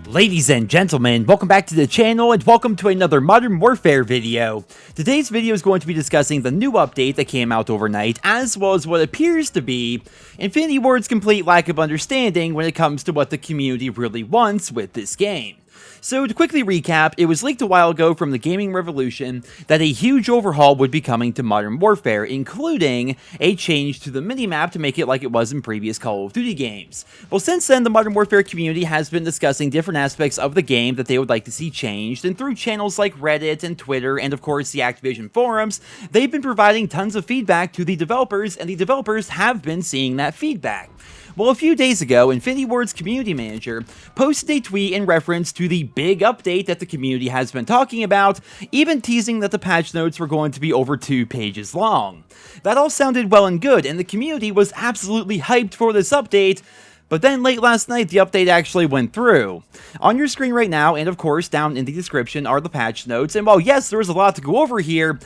Ladies and gentlemen, welcome back to the channel and welcome to another Modern Warfare video. Today's video is going to be discussing the new update that came out overnight, as well as what appears to be Infinity Ward's complete lack of understanding when it comes to what the community really wants with this game. So to quickly recap, it was leaked a while ago from the Gaming Revolution that a huge overhaul would be coming to Modern Warfare, including a change to the minimap to make it like it was in previous Call of Duty games. Well, since then, the Modern Warfare community has been discussing different aspects of the game that they would like to see changed, and through channels like Reddit and Twitter, and of course the Activision forums, they've been providing tons of feedback to the developers, and the developers have been seeing that feedback. Well, a few days ago, Infinity Ward's community manager posted a tweet in reference to the big update that the community has been talking about, even teasing that the patch notes were going to be over 2 pages long. That all sounded well and good, and the community was absolutely hyped for this update, but then late last night, the update actually went through. On your screen right now, and of course down in the description, are the patch notes, and while yes, there is a lot to go over here,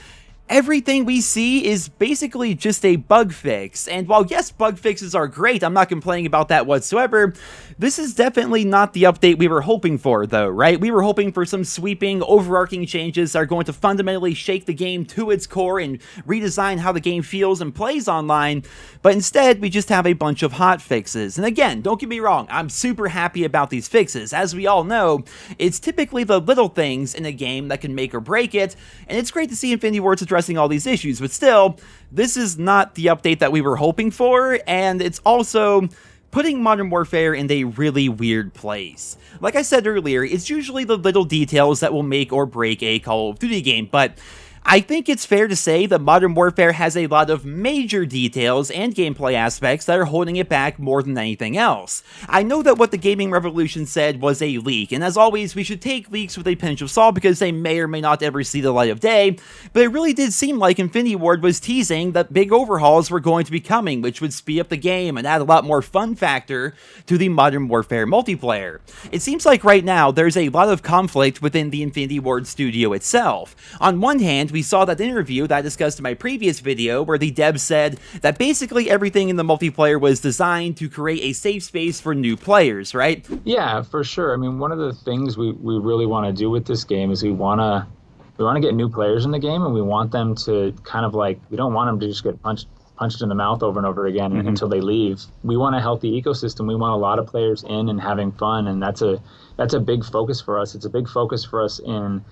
everything we see is basically just a bug fix, and while yes, bug fixes are great, I'm not complaining about that whatsoever, this is definitely not the update we were hoping for though, right? We were hoping for some sweeping, overarching changes that are going to fundamentally shake the game to its core and redesign how the game feels and plays online, but instead we just have a bunch of hot fixes. And again, don't get me wrong, I'm super happy about these fixes. As we all know, it's typically the little things in a game that can make or break it, and it's great to see Infinity Ward's addressing all these issues, but still, this is not the update that we were hoping for, and it's also putting Modern Warfare in a really weird place. Like I said earlier, it's usually the little details that will make or break a Call of Duty game, but I think it's fair to say that Modern Warfare has a lot of major details and gameplay aspects that are holding it back more than anything else. I know that what the Gaming Revolution said was a leak, and as always, we should take leaks with a pinch of salt because they may or may not ever see the light of day, but it really did seem like Infinity Ward was teasing that big overhauls were going to be coming, which would speed up the game and add a lot more fun factor to the Modern Warfare multiplayer. It seems like right now, there's a lot of conflict within the Infinity Ward studio itself. On one hand, we saw that interview that I discussed in my previous video where the devs said that basically everything in the multiplayer was designed to create a safe space for new players, right? Yeah, for sure. I mean, one of the things we really want to do with this game is we want to get new players in the game, and we want them to kind of like, we don't want them to just get punched in the mouth over and over again until they leave. We want a healthy ecosystem. We want a lot of players in and having fun, and that's a big focus for us. It's a big focus for us in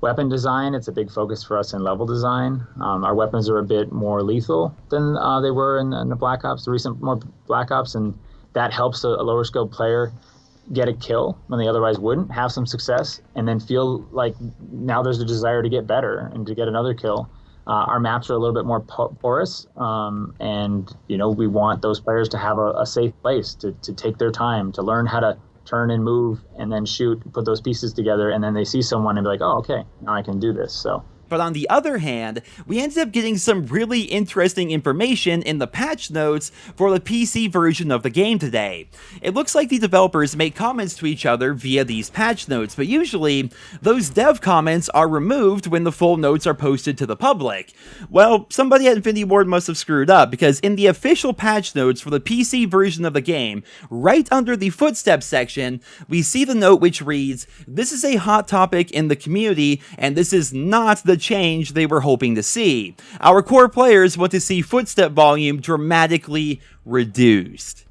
weapon design. It's a big focus for us in level design. Our weapons are a bit more lethal than they were in the Black Ops, the recent more Black Ops, and that helps a lower skilled player get a kill when they otherwise wouldn't, have some success, and then feel like now there's a desire to get better and to get another kill. Our maps are a little bit more porous, and we want those players to have a safe place to take their time, to learn how to turn and move and then shoot, put those pieces together, and then they see someone and be like, oh, okay, now I can do this. So. But on the other hand, we ended up getting some really interesting information in the patch notes for the PC version of the game today. It looks like the developers make comments to each other via these patch notes, but usually, those dev comments are removed when the full notes are posted to the public. Well, somebody at Infinity Ward must have screwed up, because in the official patch notes for the PC version of the game, right under the footsteps section, we see the note which reads, "This is a hot topic in the community, and this is not the change they were hoping to see. Our core players want to see footstep volume dramatically reduced."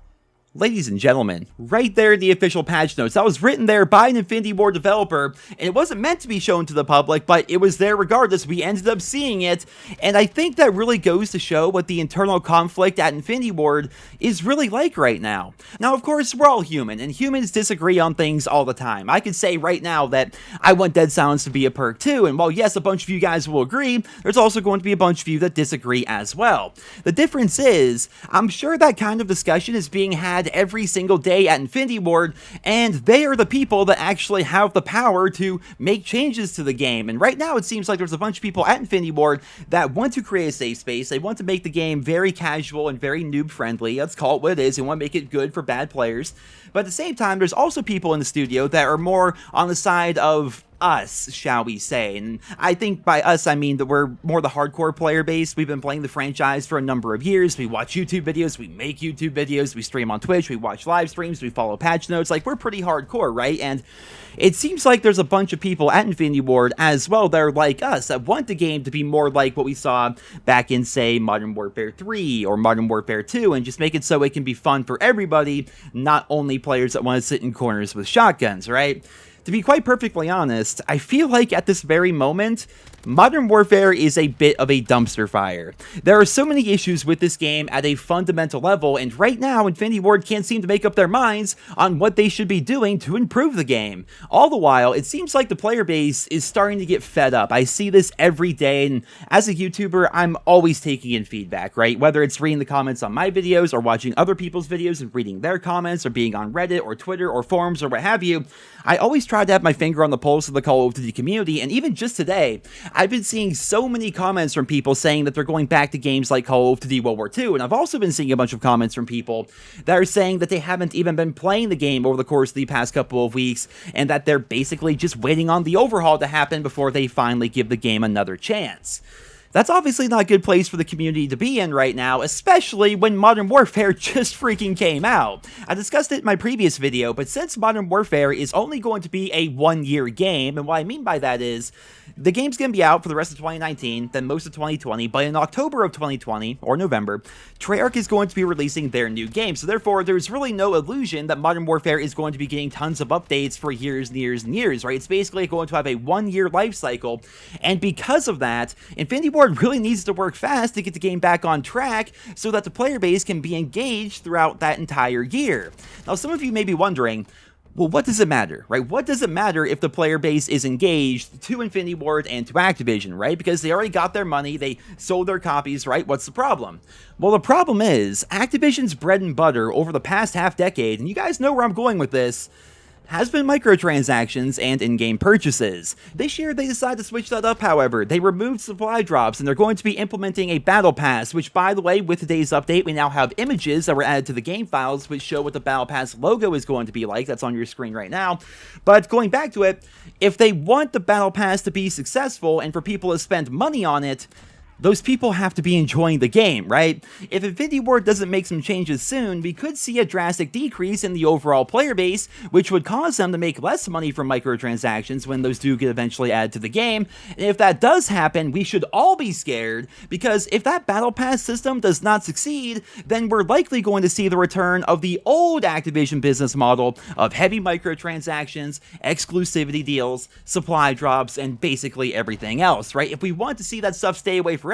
Ladies and gentlemen, right there in the official patch notes, that was written there by an Infinity Ward developer, and it wasn't meant to be shown to the public, but it was there regardless. We ended up seeing it, and I think that really goes to show what the internal conflict at Infinity Ward is really like right now. Now, of course, we're all human, and humans disagree on things all the time. I could say right now that I want Dead Silence to be a perk too, and while yes, a bunch of you guys will agree, there's also going to be a bunch of you that disagree as well. The difference is, I'm sure that kind of discussion is being had every single day at Infinity Ward, and they are the people that actually have the power to make changes to the game. And right now it seems like there's a bunch of people at Infinity Ward that want to create a safe space. They want to make the game very casual and very noob friendly. Let's call it what it is. They want to make it good for bad players. But at the same time, there's also people in the studio that are more on the side of us, shall we say. And I think by us, I mean that we're more the hardcore player base. We've been playing the franchise for a number of years. We watch YouTube videos, we make YouTube videos, we stream on Twitch, we watch live streams, we follow patch notes. Like, we're pretty hardcore, right? And it seems like there's a bunch of people at Infinity Ward as well that are like us, that want the game to be more like what we saw back in, say, Modern Warfare 3 or Modern Warfare 2, and just make it so it can be fun for everybody, not only players that want to sit in corners with shotguns, right? To be quite perfectly honest, I feel like at this very moment, Modern Warfare is a bit of a dumpster fire. There are so many issues with this game at a fundamental level, and right now, Infinity Ward can't seem to make up their minds on what they should be doing to improve the game. All the while, it seems like the player base is starting to get fed up. I see this every day, and as a YouTuber, I'm always taking in feedback, right? Whether it's reading the comments on my videos, or watching other people's videos and reading their comments, or being on Reddit, or Twitter, or forums, or what have you, I always try to have my finger on the pulse of the Call of Duty community, and even just today, I've been seeing so many comments from people saying that they're going back to games like Call of Duty World War II, and I've also been seeing a bunch of comments from people that are saying that they haven't even been playing the game over the course of the past couple of weeks, and that they're basically just waiting on the overhaul to happen before they finally give the game another chance. That's obviously not a good place for the community to be in right now, especially when Modern Warfare just freaking came out. I discussed it in my previous video, but since Modern Warfare is only going to be a one-year game, and what I mean by that is, the game's going to be out for the rest of 2019, then most of 2020, but in October of 2020, or November, Treyarch is going to be releasing their new game, so therefore there's really no illusion that Modern Warfare is going to be getting tons of updates for years and years and years, right? It's basically going to have a one-year life cycle, and because of that, Infinity Ward really needs to work fast to get the game back on track so that the player base can be engaged throughout that entire year. Now, some of you may be wondering, well, what does it matter, right? What does it matter if the player base is engaged to Infinity Ward and to Activision, right? Because they already got their money, they sold their copies, right? What's the problem? Well, the problem is, Activision's bread and butter over the past half-decade, and you guys know where I'm going with this, has been microtransactions and in-game purchases. This year, they decided to switch that up, however. They removed supply drops, and they're going to be implementing a battle pass, which, by the way, with today's update, we now have images that were added to the game files, which show what the battle pass logo is going to be like. That's on your screen right now. But going back to it, if they want the battle pass to be successful and for people to spend money on it, those people have to be enjoying the game, right? If Infinity Ward doesn't make some changes soon, we could see a drastic decrease in the overall player base, which would cause them to make less money from microtransactions when those do get eventually added to the game. And if that does happen, we should all be scared, because if that Battle Pass system does not succeed, then we're likely going to see the return of the old Activision business model of heavy microtransactions, exclusivity deals, supply drops, and basically everything else, right? If we want to see that stuff stay away forever,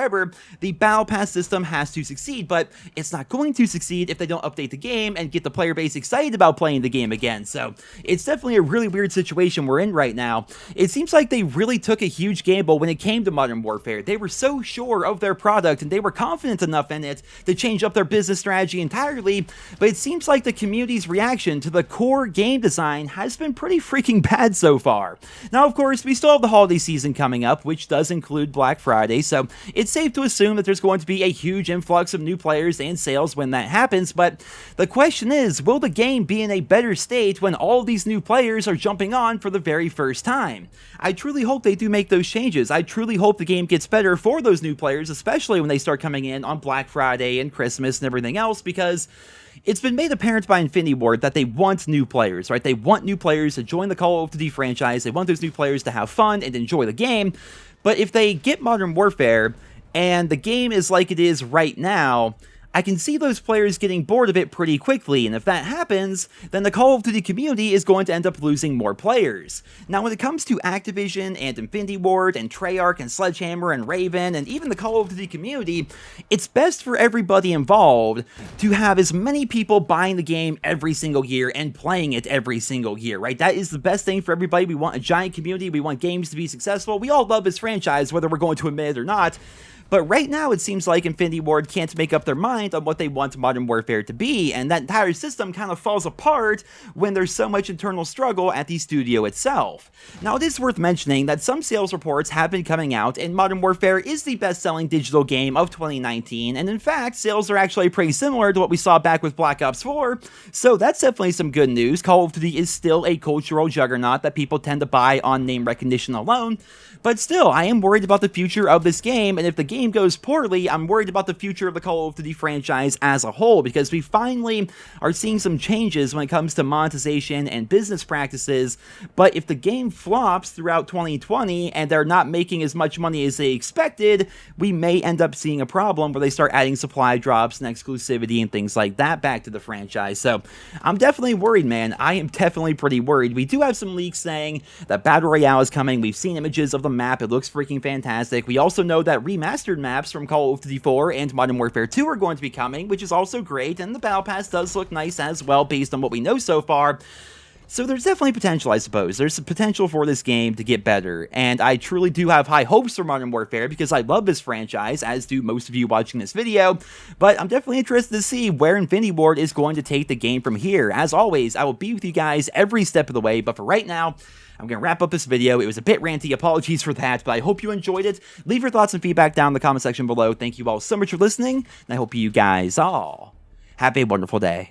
the Battle Pass system has to succeed, but it's not going to succeed if they don't update the game and get the player base excited about playing the game again. So it's definitely a really weird situation we're in right now. It seems like they really took a huge gamble when it came to Modern Warfare. They were so sure of their product and they were confident enough in it to change up their business strategy entirely, but it seems like the community's reaction to the core game design has been pretty freaking bad so far. Now, of course, we still have the holiday season coming up, which does include Black Friday, so it's safe to assume that there's going to be a huge influx of new players and sales when that happens, but the question is, will the game be in a better state when all of these new players are jumping on for the very first time? I truly hope they do make those changes. I truly hope the game gets better for those new players, especially when they start coming in on Black Friday and Christmas and everything else, because it's been made apparent by Infinity Ward that they want new players, right? They want new players to join the Call of Duty franchise. They want those new players to have fun and enjoy the game. But if they get Modern Warfare and the game is like it is right now, I can see those players getting bored of it pretty quickly, and if that happens, then the Call of Duty community is going to end up losing more players. Now, when it comes to Activision and Infinity Ward and Treyarch and Sledgehammer and Raven and even the Call of Duty community, it's best for everybody involved to have as many people buying the game every single year and playing it every single year, right? That is the best thing for everybody. We want a giant community. We want games to be successful. We all love this franchise, whether we're going to admit it or not. But right now, it seems like Infinity Ward can't make up their mind on what they want Modern Warfare to be, and that entire system kind of falls apart when there's so much internal struggle at the studio itself. Now, it is worth mentioning that some sales reports have been coming out, and Modern Warfare is the best-selling digital game of 2019, and in fact, sales are actually pretty similar to what we saw back with Black Ops 4, so that's definitely some good news. Call of Duty is still a cultural juggernaut that people tend to buy on name recognition alone, but still, I am worried about the future of this game, and if the game goes poorly, I'm worried about the future of the Call of Duty franchise as a whole, because we finally are seeing some changes when it comes to monetization and business practices, but if the game flops throughout 2020 and they're not making as much money as they expected, we may end up seeing a problem where they start adding supply drops and exclusivity and things like that back to the franchise. So I'm definitely worried, man. I am definitely pretty worried. We do have some leaks saying that Battle Royale is coming. We've seen images of the map. It looks freaking fantastic. We also know that remastered maps from Call of Duty 4 and Modern Warfare 2 are going to be coming, which is also great, and the Battle Pass does look nice as well based on what we know so far. So there's definitely potential, I suppose. There's potential for this game to get better, and I truly do have high hopes for Modern Warfare because I love this franchise, as do most of you watching this video, but I'm definitely interested to see where Infinity Ward is going to take the game from here. As always, I will be with you guys every step of the way, but for right now, I'm going to wrap up this video. It was a bit ranty, apologies for that, but I hope you enjoyed it. Leave your thoughts and feedback down in the comment section below. Thank you all so much for listening, and I hope you guys all have a wonderful day.